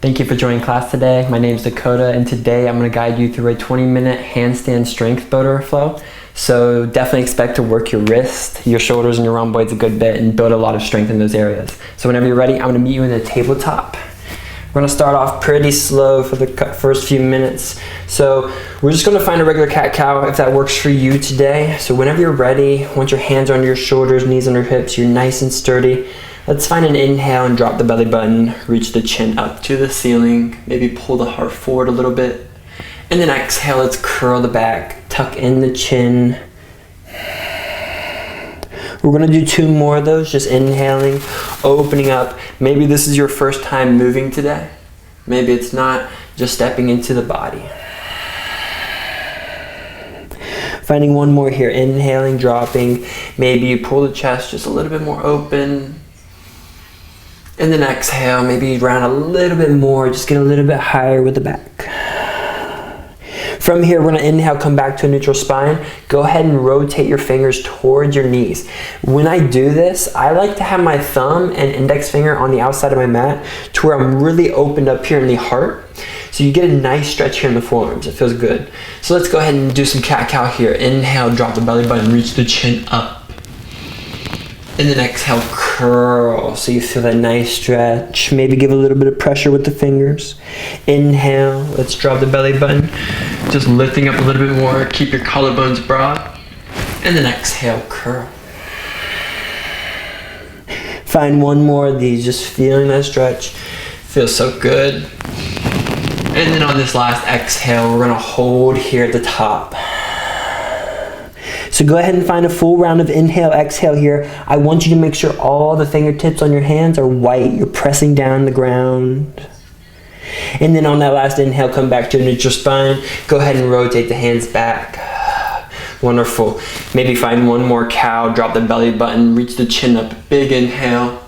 Thank you for joining class today. My name is Dakota, and today I'm going to guide you through a 20-minute handstand strength motor flow. So definitely expect to work your wrist, your shoulders, and your rhomboids a good bit and build a lot of strength in those areas. So whenever you're ready, I'm going to meet you in the tabletop. We're going to start off pretty slow for the first few minutes. So we're just going to find a regular cat-cow if that works for you today. So whenever you're ready, once your hands are under your shoulders, knees under your hips, you're nice and sturdy. Let's find an inhale and drop the belly button, reach the chin up to the ceiling, maybe pull the heart forward a little bit. And then exhale, let's curl the back, tuck in the chin. We're gonna do 2 more of those, just inhaling, opening up. Maybe this is your first time moving today. Maybe it's not, just stepping into the body. Finding 1 more here, inhaling, dropping. Maybe you pull the chest just a little bit more open. And then exhale, maybe round a little bit more, just get a little bit higher with the back. From here, we're gonna inhale, come back to a neutral spine. Go ahead and rotate your fingers towards your knees. When I do this, I like to have my thumb and index finger on the outside of my mat to where I'm really opened up here in the heart. So you get a nice stretch here in the forearms, it feels good. So let's go ahead and do some cat-cow here. Inhale, drop the belly button, reach the chin up. And then exhale, curl, so you feel that nice stretch. Maybe give a little bit of pressure with the fingers. Inhale, let's drop the belly button. Just lifting up a little bit more, keep your collarbones broad. And then exhale, curl. Find 1 more of these, just feeling that stretch. Feels so good. And then on this last exhale, we're gonna hold here at the top. So go ahead and find a full round of inhale, exhale here. I want you to make sure all the fingertips on your hands are white. You're pressing down the ground. And then on that last inhale, come back to a neutral spine. Go ahead and rotate the hands back. Wonderful. Maybe find 1 more cow, drop the belly button, reach the chin up. Big inhale.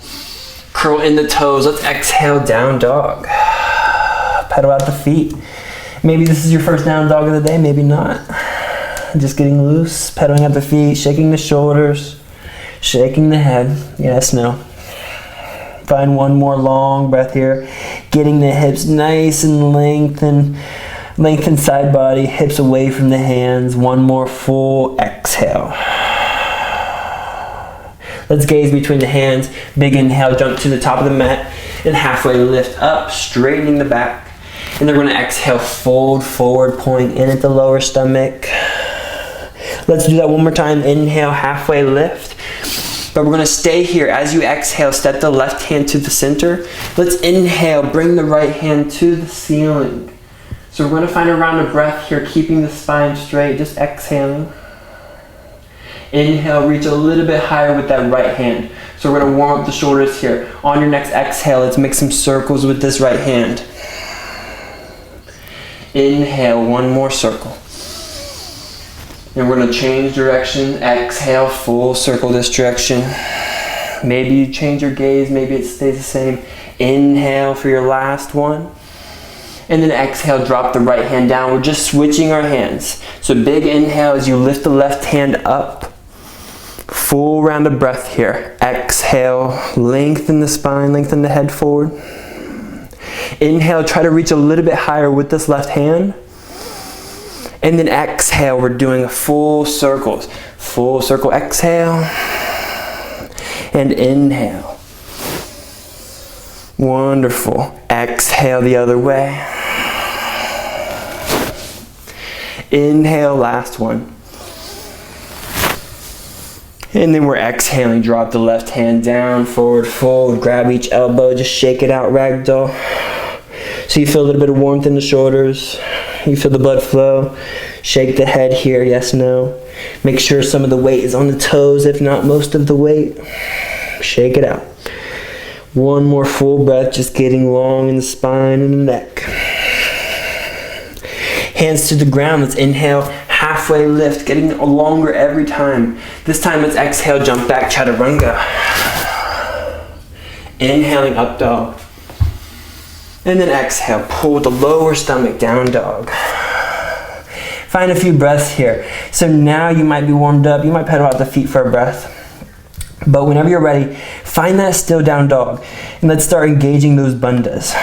Curl in the toes. Let's exhale, down dog. Pedal out the feet. Maybe this is your first down dog of the day, maybe not. Just getting loose, pedaling at the feet, shaking the shoulders, shaking the head. Yes, no. Find 1 more long breath here. Getting the hips nice and lengthened. Lengthen side body, hips away from the hands. 1 more full exhale. Let's gaze between the hands. Big inhale, jump to the top of the mat. And halfway lift up, straightening the back. And then we're gonna exhale, fold forward, pulling in at the lower stomach. Let's do that 1 more time. Inhale, halfway lift. But we're gonna stay here. As you exhale, step the left hand to the center. Let's inhale, bring the right hand to the ceiling. So we're gonna find a round of breath here, keeping the spine straight, just exhaling. Inhale, reach a little bit higher with that right hand. So we're gonna warm up the shoulders here. On your next exhale, let's make some circles with this right hand. Inhale, 1 more circle. And we're gonna change direction. Exhale, full circle this direction. Maybe you change your gaze, maybe it stays the same. Inhale for your last one. And then exhale, drop the right hand down. We're just switching our hands. So big inhale as you lift the left hand up. Full round of breath here. Exhale, lengthen the spine, lengthen the head forward. Inhale, try to reach a little bit higher with this left hand. And then exhale, we're doing full circles. Full circle exhale. And inhale. Wonderful. Exhale the other way. Inhale, last one. And then we're exhaling, drop the left hand down, forward fold, grab each elbow, just shake it out, ragdoll. So you feel a little bit of warmth in the shoulders. You feel the blood flow. Shake the head here, yes, no. Make sure some of the weight is on the toes, if not most of the weight. Shake it out. 1 more full breath, just getting long in the spine and the neck. Hands to the ground, let's inhale, halfway lift, getting longer every time. This time let's exhale, jump back, chaturanga. Inhaling, up dog. And then exhale, pull the lower stomach, down dog. Find a few breaths here. So now you might be warmed up, you might pedal out the feet for a breath. But whenever you're ready, find that still down dog. And let's start engaging those bandhas.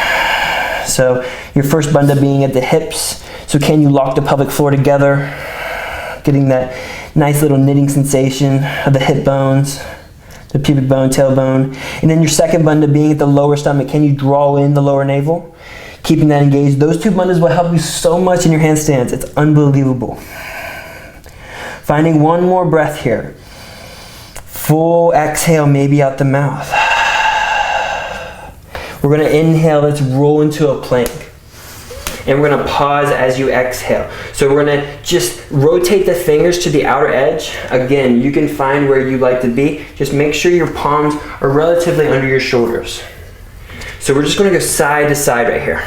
So your first bandha being at the hips. So can you lock the pelvic floor together? Getting that nice little knitting sensation of the hip bones, the pubic bone, tailbone. And then your second bandha being at the lower stomach. Can you draw in the lower navel? Keeping that engaged. Those two bandhas will help you so much in your handstands. It's unbelievable. Finding one more breath here. Full exhale, maybe out the mouth. We're going to inhale, let's roll into a plank. And we're going to pause as you exhale. So we're going to just rotate the fingers to the outer edge. Again, you can find where you like to be. Just make sure your palms are relatively under your shoulders. So we're just going to go side to side right here.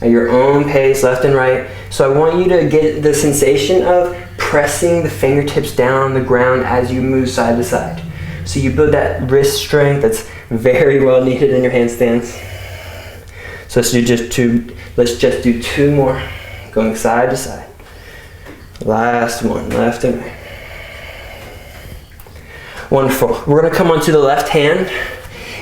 At your own pace, left and right. So I want you to get the sensation of pressing the fingertips down on the ground as you move side to side. So you build that wrist strength that's very well needed in your handstands. So let's just do two more, going side to side. Last one, left and right. Wonderful. We're going to come onto the left hand,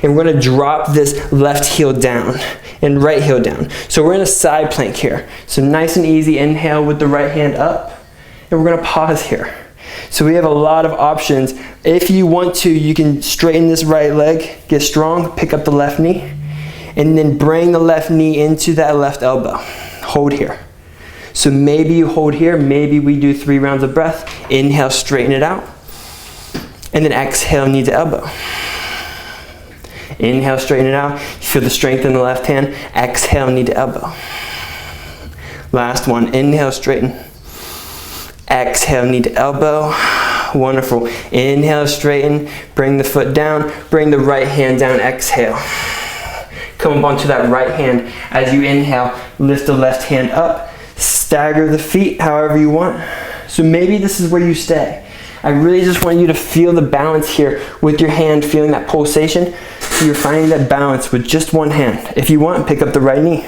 and we're going to drop this left heel down and right heel down. So we're in a side plank here. So nice and easy, inhale with the right hand up, and we're going to pause here. So we have a lot of options. If you want to, you can straighten this right leg, get strong, pick up the left knee, and then bring the left knee into that left elbow. Hold here. So maybe you hold here, maybe we do 3 rounds of breath. Inhale, straighten it out. And then exhale, knee to elbow. Inhale, straighten it out. You feel the strength in the left hand. Exhale, knee to elbow. Last one, inhale, straighten. Exhale, knee to elbow. Wonderful. Inhale, straighten. Bring the foot down. Bring the right hand down. Exhale. Come up onto that right hand. As you inhale, lift the left hand up. Stagger the feet however you want. So maybe this is where you stay. I really just want you to feel the balance here with your hand, feeling that pulsation. So you're finding that balance with just one hand. If you want, pick up the right knee.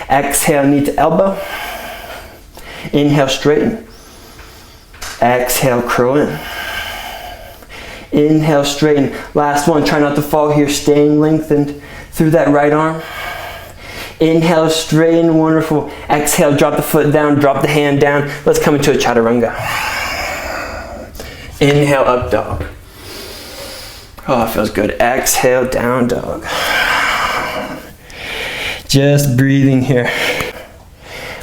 Exhale, knee to elbow. Inhale, straighten. Exhale, curl in. Inhale, straighten. Last one, try not to fall here, staying lengthened through that right arm. Inhale, straighten, wonderful. Exhale, drop the foot down, drop the hand down. Let's come into a chaturanga. Inhale, up dog. Oh, it feels good. Exhale, down dog. Just breathing here.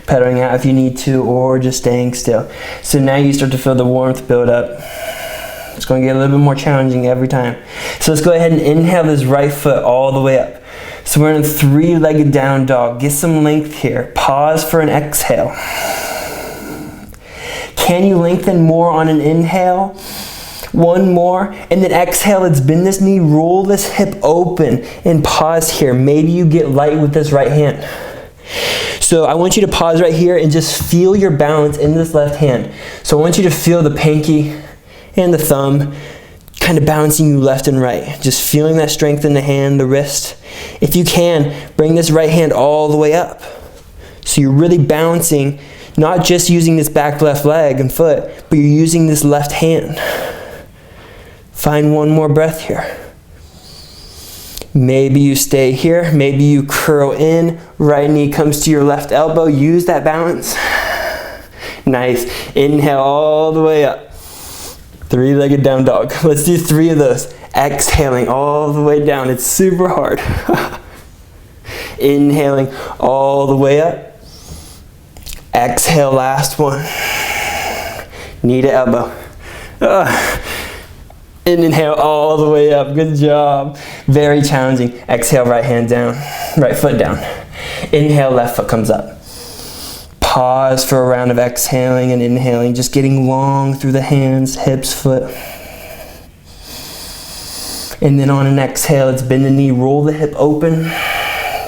Pedaling out if you need to, or just staying still. So now you start to feel the warmth build up. It's going to get a little bit more challenging every time. So let's go ahead and inhale this right foot all the way up. So we're in a 3-legged down dog. Get some length here. Pause for an exhale. Can you lengthen more on an inhale? One more, and then exhale. Let's bend this knee, roll this hip open, and pause here. Maybe you get light with this right hand. So I want you to pause right here and just feel your balance in this left hand. So I want you to feel the pinky and the thumb kind of bouncing you left and right. Just feeling that strength in the hand, the wrist. If you can, bring this right hand all the way up. So you're really balancing, not just using this back left leg and foot, but you're using this left hand. Find one more breath here. Maybe you stay here. Maybe you curl in. Right knee comes to your left elbow. Use that balance. Nice. Inhale all the way up. 3-legged down dog. Let's do 3 of those. Exhaling all the way down. It's super hard. Inhaling all the way up. Exhale, last one. Knee to elbow. And inhale all the way up. Good job. Very challenging. Exhale, right hand down. Right foot down. Inhale, left foot comes up. Pause for a round of exhaling and inhaling. Just getting long through the hands, hips, foot. And then on an exhale, let's bend the knee, roll the hip open.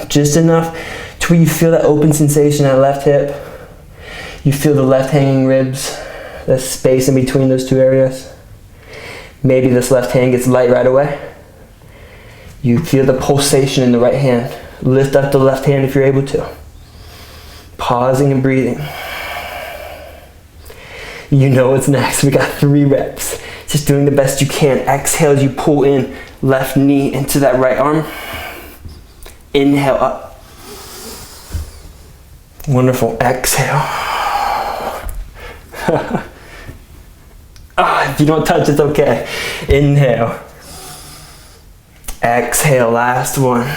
Just enough to where you feel that open sensation at left hip. You feel the left hanging ribs, the space in between those two areas. Maybe this left hand gets light right away. You feel the pulsation in the right hand. Lift up the left hand if you're able to. Pausing and breathing. You know what's next. We got 3 reps. Just doing the best you can. Exhale as you pull in left knee into that right arm. Inhale up. Wonderful. Exhale. If you don't touch, it's okay. Inhale. Exhale, last one.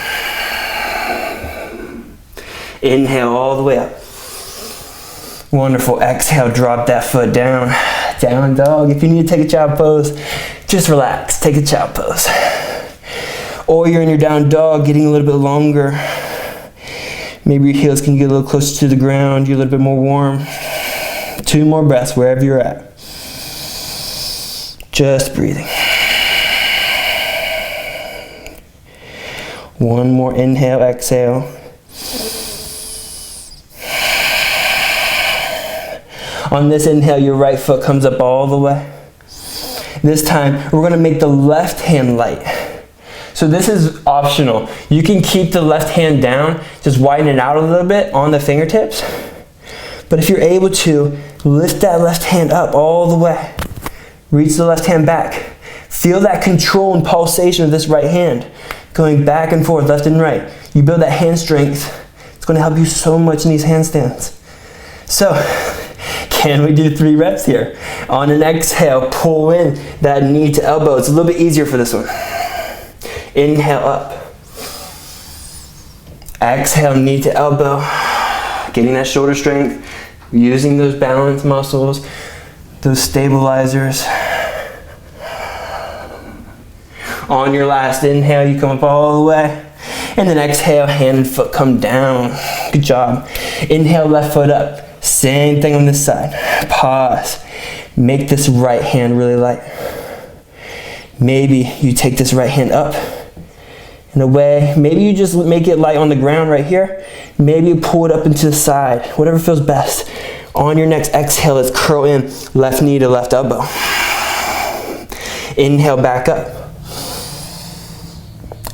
Inhale all the way up. Wonderful. Exhale, drop that foot down. Down dog. If you need to take a child pose, just relax. Take a child pose. Or you're in your down dog, getting a little bit longer. Maybe your heels can get a little closer to the ground. You're a little bit more warm. 2 more breaths wherever you're at. Just breathing. 1 more inhale, exhale. On this inhale, your right foot comes up all the way. This time, we're going to make the left hand light. So this is optional. You can keep the left hand down, just widen it out a little bit on the fingertips. But if you're able to, lift that left hand up all the way. Reach the left hand back. Feel that control and pulsation of this right hand going back and forth, left and right. You build that hand strength. It's going to help you so much in these handstands. So, can we do 3 reps here? On an exhale, pull in that knee to elbow. It's a little bit easier for this one. Inhale up. Exhale, knee to elbow. Getting that shoulder strength. Using those balance muscles, those stabilizers. On your last inhale, you come up all the way. And then exhale, hand and foot come down. Good job. Inhale, left foot up. Same thing on this side. Pause. Make this right hand really light. Maybe you take this right hand up and away. Maybe you just make it light on the ground right here. Maybe you pull it up into the side. Whatever feels best. On your next exhale, let's curl in. Left knee to left elbow. Inhale, back up.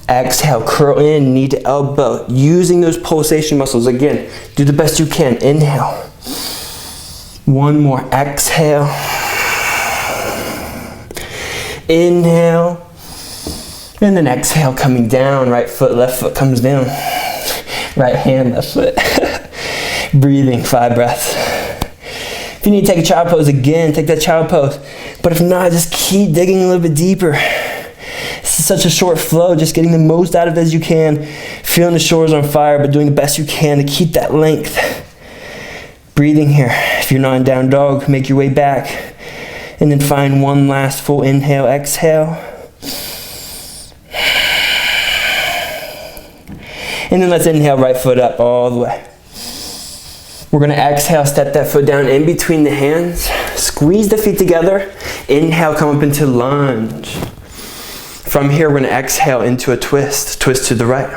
Exhale, curl in, knee to elbow. Using those pulsation muscles. Again, do the best you can. Inhale. 1 more. Exhale. Inhale. And then exhale, coming down. Right foot, left foot comes down. Right hand, left foot. Breathing, 5 breaths. If you need to take a child pose, again, take that child pose. But if not, just keep digging a little bit deeper. This is such a short flow, just getting the most out of it as you can. Feeling the shoulders on fire, but doing the best you can to keep that length. Breathing here. If you're not in down dog, make your way back. And then find 1 last full inhale, exhale. And then let's inhale, right foot up all the way. We're going to exhale, step that foot down in between the hands. Squeeze the feet together. Inhale, come up into lunge. From here, we're going to exhale into a twist. Twist to the right.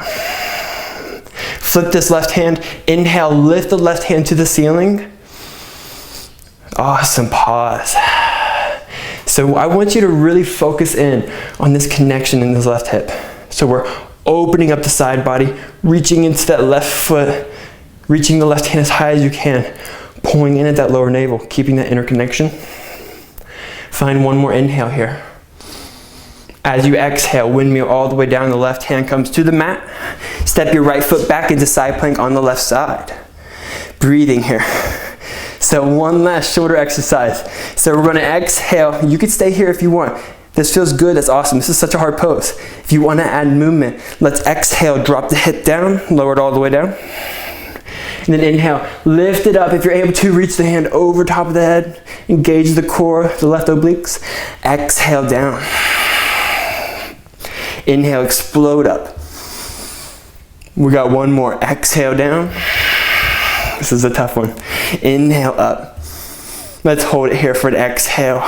Flip this left hand. Inhale, lift the left hand to the ceiling. Awesome. Pause. So I want you to really focus in on this connection in this left hip. So we're opening up the side body, reaching into that left foot, reaching the left hand as high as you can, pulling in at that lower navel, keeping that inner connection. Find 1 more inhale here. As you exhale, windmill all the way down, the left hand comes to the mat. Step your right foot back into side plank on the left side. Breathing here. So 1 last shoulder exercise. So we're going to exhale. You can stay here if you want. This feels good, that's awesome. This is such a hard pose. If you want to add movement, let's exhale, drop the hip down, lower it all the way down. And then inhale, lift it up. If you're able to, reach the hand over top of the head, engage the core, the left obliques. Exhale down. Inhale, explode up. We got 1 more. Exhale down. This is a tough one. Inhale up. Let's hold it here for an exhale.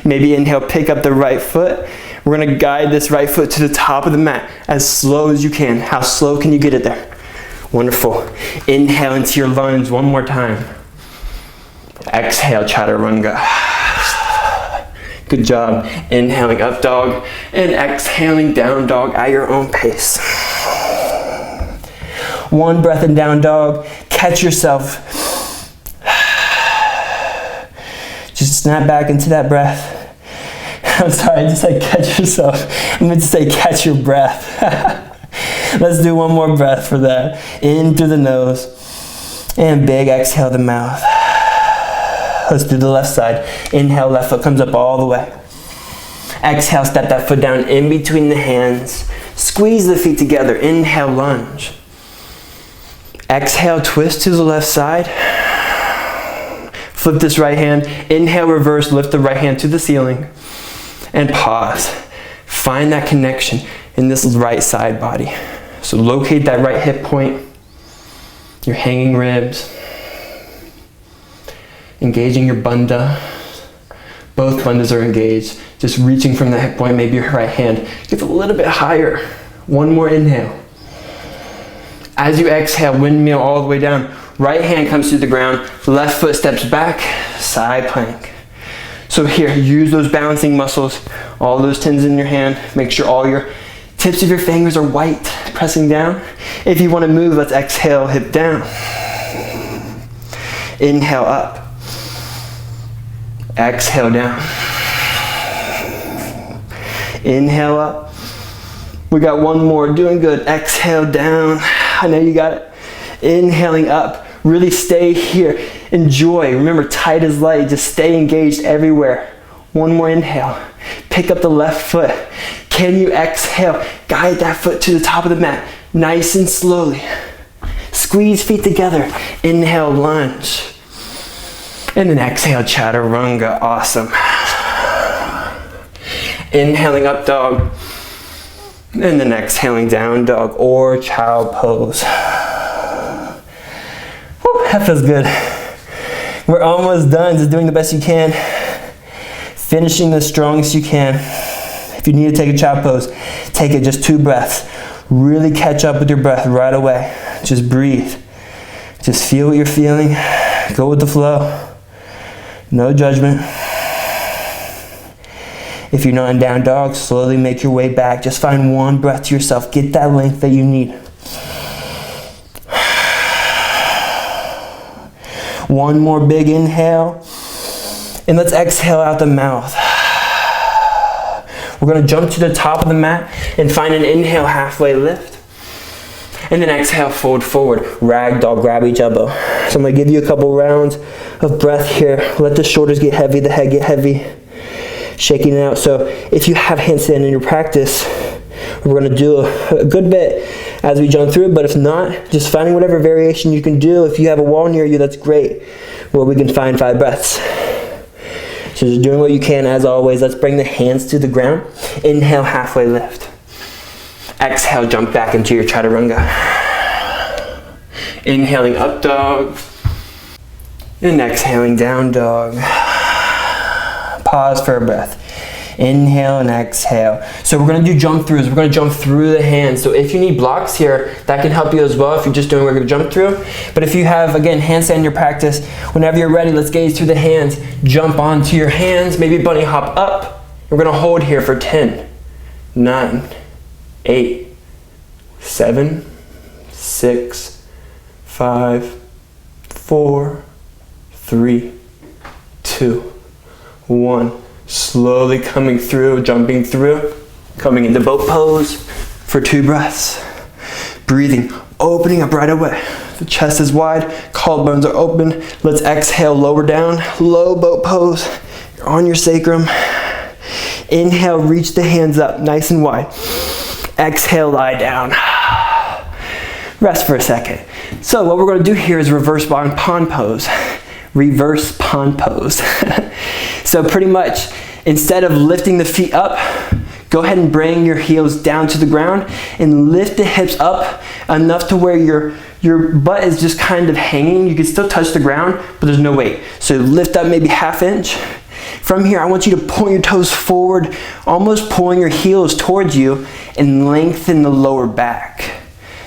Maybe inhale, pick up the right foot. We're going to guide this right foot to the top of the mat as slow as you can. How slow can you get it there? Wonderful. Inhale into your lunge 1 more time. Exhale, chaturanga. Good job. Inhaling up dog and exhaling down dog at your own pace. 1 breath in down dog. Catch yourself. Just snap back into that breath. I'm sorry, I just said catch yourself. I meant to say catch your breath. Let's do 1 more breath for that. In through the nose. And big exhale the mouth. Let's do the left side. Inhale, left foot comes up all the way. Exhale, step that foot down in between the hands. Squeeze the feet together. Inhale, lunge. Exhale, twist to the left side. Flip this right hand. Inhale, reverse, lift the right hand to the ceiling. And pause. Find that connection in this right side body. So locate that right hip point, your hanging ribs, engaging your bandha. Both bandhas are engaged. Just reaching from the hip point, maybe your right hand gets a little bit higher. One more inhale. As you exhale, windmill all the way down. Right hand comes to the ground, left foot steps back, side plank. So here, use those balancing muscles, all those tendons in your hand. Make sure all your tips of your fingers are white, pressing down. If you want to move, let's exhale, hip down. Inhale up. Exhale down. Inhale up. We got one more, doing good. Exhale down. I know you got it. Inhaling up. Really stay here. Enjoy. Remember, tight as light. Just stay engaged everywhere. One more inhale. Pick up the left foot. Can you exhale? Guide that foot to the top of the mat. Nice and slowly. Squeeze feet together. Inhale, lunge. And then exhale, chaturanga. Awesome. Inhaling up dog. And then exhaling down dog or child pose. Whew, that feels good. We're almost done. Just doing the best you can. Finishing the strongest you can. If you need to take a child pose, take it just 2 breaths. Really catch up with your breath right away. Just breathe. Just feel what you're feeling. Go with the flow. No judgment. If you're not in down dog, slowly make your way back. Just find one breath to yourself. Get that length that you need. One more big inhale. And let's exhale out the mouth. We're going to jump to the top of the mat and find an inhale, halfway lift. And then exhale, fold forward. Ragdoll, grab each elbow. So I'm going to give you a couple rounds of breath here. Let the shoulders get heavy, the head get heavy. Shaking it out. So if you have handstand in your practice, we're going to do a good bit as we jump through it, but if not, just finding whatever variation you can do. If you have a wall near you, that's great, where we can find 5 breaths. So just doing what you can. As always, let's bring the hands to the ground. Inhale, halfway lift. Exhale, jump back into your chaturanga. Inhaling up dog. And exhaling down dog. Pause for a breath. Inhale and exhale. So we're going to do jump throughs. We're going to jump through the hands. So if you need blocks here, that can help you as well if you're just doing regular jump through. But if you have, again, handstand in your practice, whenever you're ready, let's gaze through the hands. Jump onto your hands. Maybe bunny hop up. We're going to hold here for 10, 9, 8, 7, 6, 5, 4, 3, 2, 1. Slowly coming through, jumping through, coming into boat pose for 2 breaths. Breathing, opening up right away. The chest is wide, collarbones are open. Let's exhale, lower down, low boat pose. You're on your sacrum. Inhale, reach the hands up, nice and wide. Exhale, lie down. Rest for a second. So what we're going to do here is reverse pond pose. Reverse pond pose. So pretty much, instead of lifting the feet up, go ahead and bring your heels down to the ground and lift the hips up enough to where your butt is just kind of hanging. You can still touch the ground, but there's no weight. So lift up maybe 1/2 inch. From here, I want you to point your toes forward, almost pulling your heels towards you, and lengthen the lower back.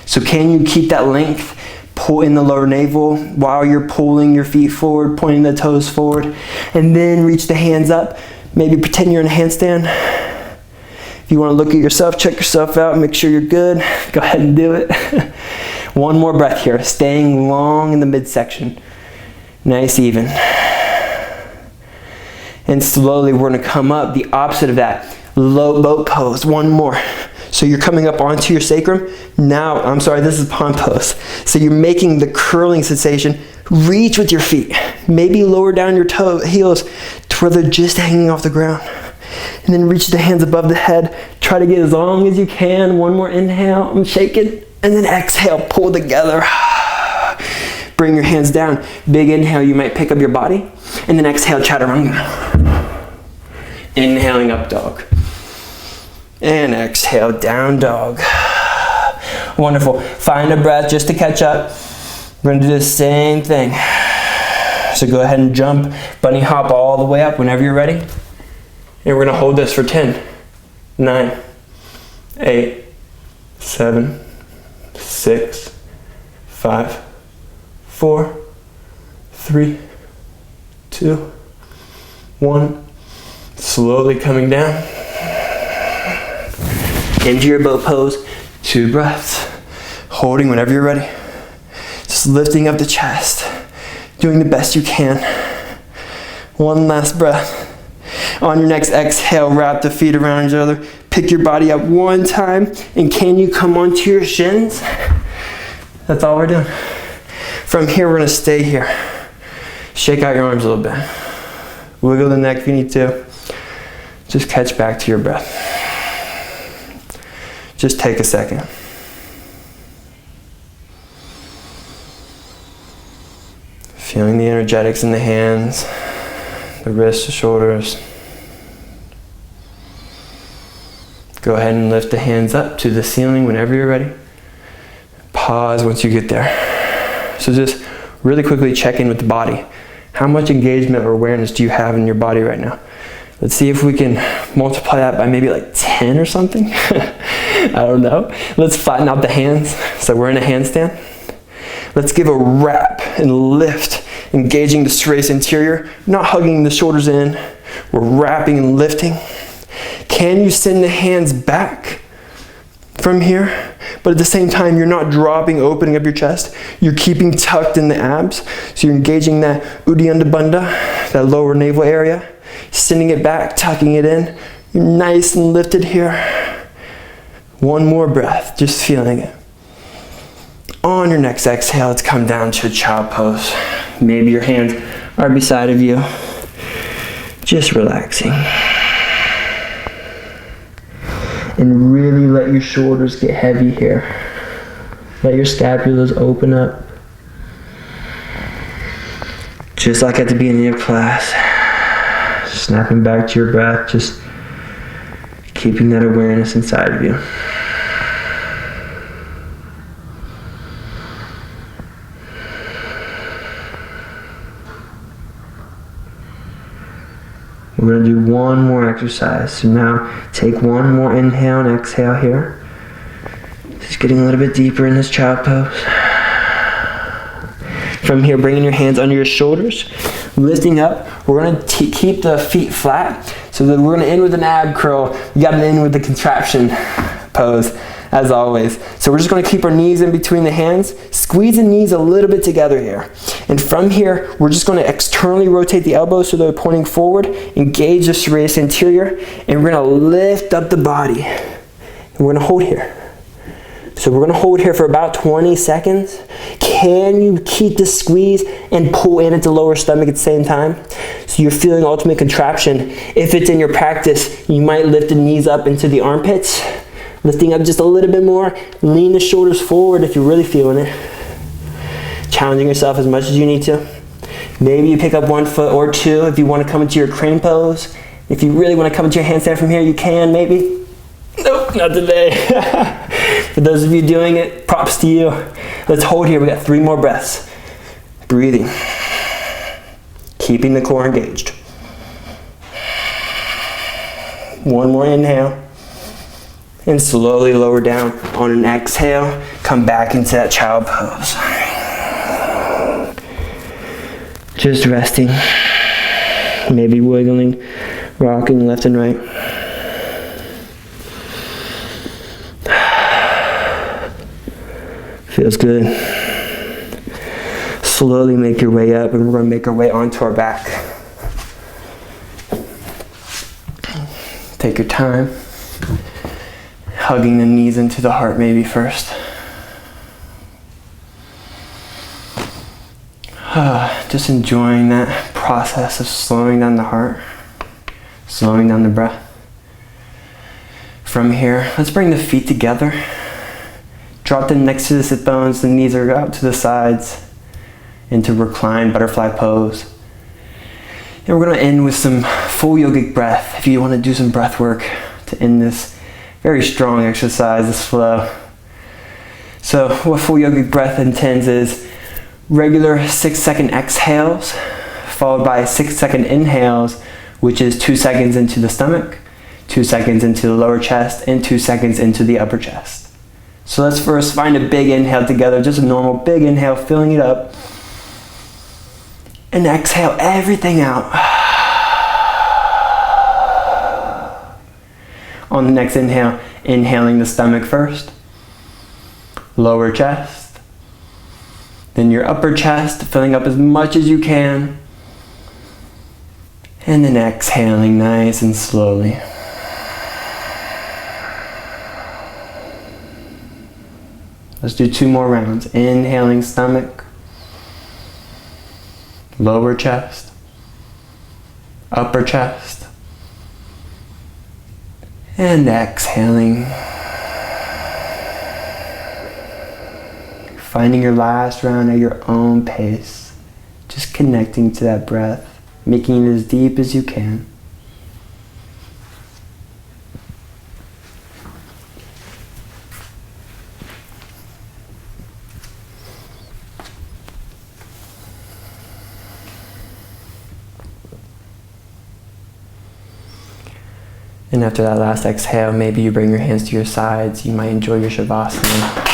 So can you keep that length? Pull in the lower navel while you're pulling your feet forward, pointing the toes forward, and then reach the hands up. Maybe pretend you're in a handstand. If you want to look at yourself, check yourself out, make sure you're good. Go ahead and do it. One more breath here, staying long in the midsection. Nice, even. And slowly we're going to come up the opposite of that. Low boat pose. One more. So you're coming up onto your sacrum. Now, I'm sorry, this is pond pose. So you're making the curling sensation. Reach with your feet. Maybe lower down your heels to where they're just hanging off the ground. And then reach the hands above the head. Try to get as long as you can. One more inhale, I'm shaking. And then exhale, pull together. Bring your hands down. Big inhale, you might pick up your body. And then exhale, chaturanga. Inhaling up dog. And exhale, down dog. Wonderful. Find a breath just to catch up. We're gonna do the same thing. So go ahead and jump, bunny hop all the way up whenever you're ready. And we're gonna hold this for 10, 9, 8, 7, 6, 5, 4, 3, 2, 1. Slowly coming down. Into your boat pose. 2 breaths. Holding whenever you're ready. Just lifting up the chest. Doing the best you can. 1 last breath. On your next exhale, wrap the feet around each other. Pick your body up 1 time. And can you come onto your shins? That's all we're doing. From here, we're gonna stay here. Shake out your arms a little bit. Wiggle the neck if you need to. Just catch back to your breath. Just take a second. Feeling the energetics in the hands, the wrists, the shoulders. Go ahead and lift the hands up to the ceiling whenever you're ready. Pause once you get there. So just really quickly check in with the body. How much engagement or awareness do you have in your body right now? Let's see if we can multiply that by maybe like 10 or something. I don't know. Let's flatten out the hands. So we're in a handstand. Let's give a wrap and lift, engaging the serratus anterior, not hugging the shoulders in. We're wrapping and lifting. Can you send the hands back from here? But at the same time, you're not dropping, opening up your chest. You're keeping tucked in the abs. So you're engaging that Uddiyana Bandha, that lower navel area. Sending it back, tucking it in. You're nice and lifted here. 1 more breath, just feeling it. On your next exhale, let's come down to a child pose. Maybe your hands are beside of you. Just relaxing. And really let your shoulders get heavy here. Let your scapulas open up. Just like at the beginning of class. Snapping back to your breath, just keeping that awareness inside of you. We're going to do 1 more exercise. So now take 1 more inhale and exhale here. Just getting a little bit deeper in this child pose. From here, bringing your hands under your shoulders, lifting up. We're going to keep the feet flat. So that we're going to end with an ab curl. You got to end with the contraption pose, as always. So we're just going to keep our knees in between the hands. Squeeze the knees a little bit together here. And from here, we're just going to externally rotate the elbows so they're pointing forward. Engage the serratus anterior. And we're going to lift up the body. And we're going to hold here. So we're going to hold here for about 20 seconds. Can you keep the squeeze and pull in at the lower stomach at the same time? So you're feeling ultimate contraption. If it's in your practice, you might lift the knees up into the armpits. Lifting up just a little bit more. Lean the shoulders forward if you're really feeling it. Challenging yourself as much as you need to. Maybe you pick up 1 foot or 2 if you want to come into your crane pose. If you really want to come into your handstand from here, you can maybe. Nope, not today. For those of you doing it, props to you. Let's hold here. We got 3 more breaths. Breathing. Keeping the core engaged. 1 more inhale. And slowly lower down. On an exhale, come back into that child pose. Just resting. Maybe wiggling, rocking left and right. Feels good. Slowly make your way up, and we're going to make our way onto our back. Take your time. hugging the knees into the heart maybe first. Just enjoying that process of slowing down the heart, slowing down the breath. From here, let's bring the feet together. Drop them next to the sit bones, the knees are out to the sides into reclined butterfly pose. And we're going to end with some full yogic breath. If you want to do some breath work to end this very strong exercise, this flow. So what full yogic breath intends is regular 6-second exhales followed by 6-second inhales, which is 2 seconds into the stomach, 2 seconds into the lower chest, and 2 seconds into the upper chest. So let's first find a big inhale together, just a normal big inhale, filling it up. And exhale everything out. On the next inhale, inhaling the stomach first, lower chest, then your upper chest, filling up as much as you can, and then exhaling nice and slowly. Let's do 2 more rounds. Inhaling stomach, lower chest, upper chest, and exhaling. Finding your last round at your own pace, just connecting to that breath, making it as deep as you can. And after that last exhale, maybe you bring your hands to your sides. You might enjoy your Shavasana.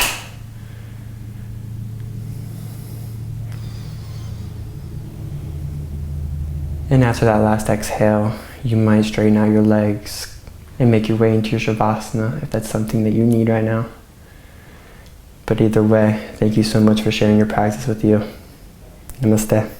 And after that last exhale, you might straighten out your legs and make your way into your Shavasana if that's something that you need right now. But either way, thank you so much for sharing your practice with you. Namaste.